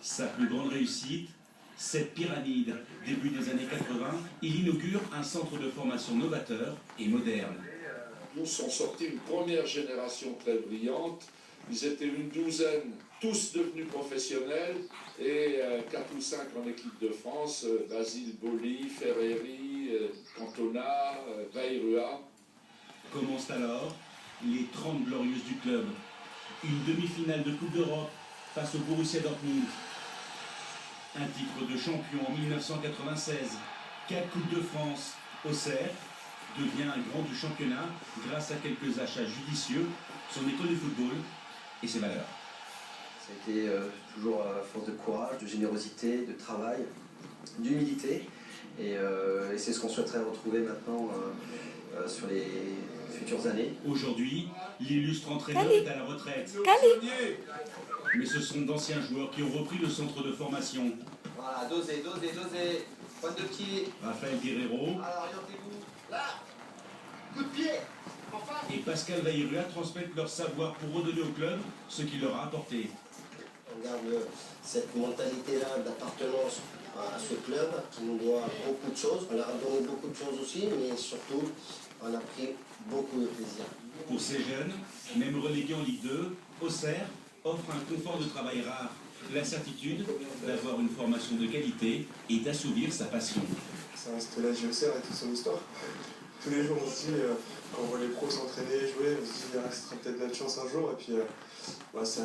Sa plus grande réussite, cette pyramide. Début des années 80, il inaugure un centre de formation novateur et moderne. Nous sont sortis une première génération très brillante. Ils étaient une douzaine, tous devenus professionnels, et 4 ou 5 en équipe de France, Basile Boli, Ferreri, Cantona, Bayrua. Commencent alors les 30 glorieuses du club. Une demi-finale de Coupe d'Europe face au Borussia Dortmund. Un titre de champion en 1996. 4 Coupes de France. Auxerre devient un grand du championnat grâce à quelques achats judicieux, son école de football et ses valeurs. C'était toujours à force de courage, de générosité, de travail, d'humilité. Et c'est ce qu'on souhaiterait retrouver maintenant sur les futures années. Aujourd'hui, l'illustre entraîneur est à la retraite. Mais ce sont d'anciens joueurs qui ont repris le centre de formation. Voilà, dosez. Pointe de pied. Raphaël Guerrero. Alors, orientez-vous. Là. Coup de pied. Enfin. Et Pascal Bayrua transmettent leur savoir pour redonner au club ce qu'il leur a apporté. On garde cette mentalité-là d'appartenance à ce club qui nous doit beaucoup de choses. On leur a donné beaucoup de choses aussi, mais surtout, on a pris beaucoup de plaisir. Pour ces jeunes, même relégués en Ligue 2, Auxerre offre un confort de travail rare, la certitude d'avoir une formation de qualité et d'assouvir sa passion. Ça reste la JOCR et toute son histoire. Tous les jours on se dit, quand on voit les pros s'entraîner, jouer, on se dit il restera peut-être notre chance un jour, et puis ça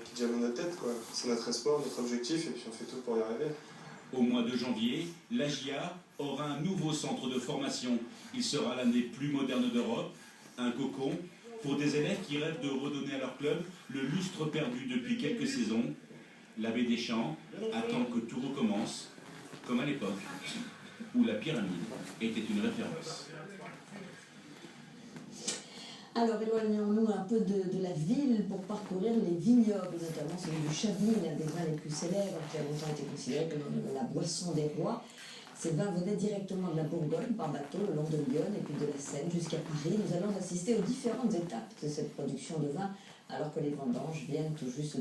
qui jamais notre tête, quoi. C'est notre espoir, notre objectif, et puis on fait tout pour y arriver. Au mois de janvier, l'AGIA aura un nouveau centre de formation. Il sera l'un des plus modernes d'Europe, un cocon pour des élèves qui rêvent de redonner à leur club le lustre perdu depuis quelques saisons. L'abbé Deschamps attend que tout recommence, comme à l'époque où la pyramide était une référence. Alors éloignons-nous un peu de la ville pour parcourir les vignobles, notamment celui du Chablis, l'un des vins les plus célèbres, qui a longtemps été considéré comme la boisson des rois. Ces vins venaient directement de la Bourgogne par bateau le long de Lyon et puis de la Seine jusqu'à Paris. Nous allons assister aux différentes étapes de cette production de vin alors que les vendanges viennent tout juste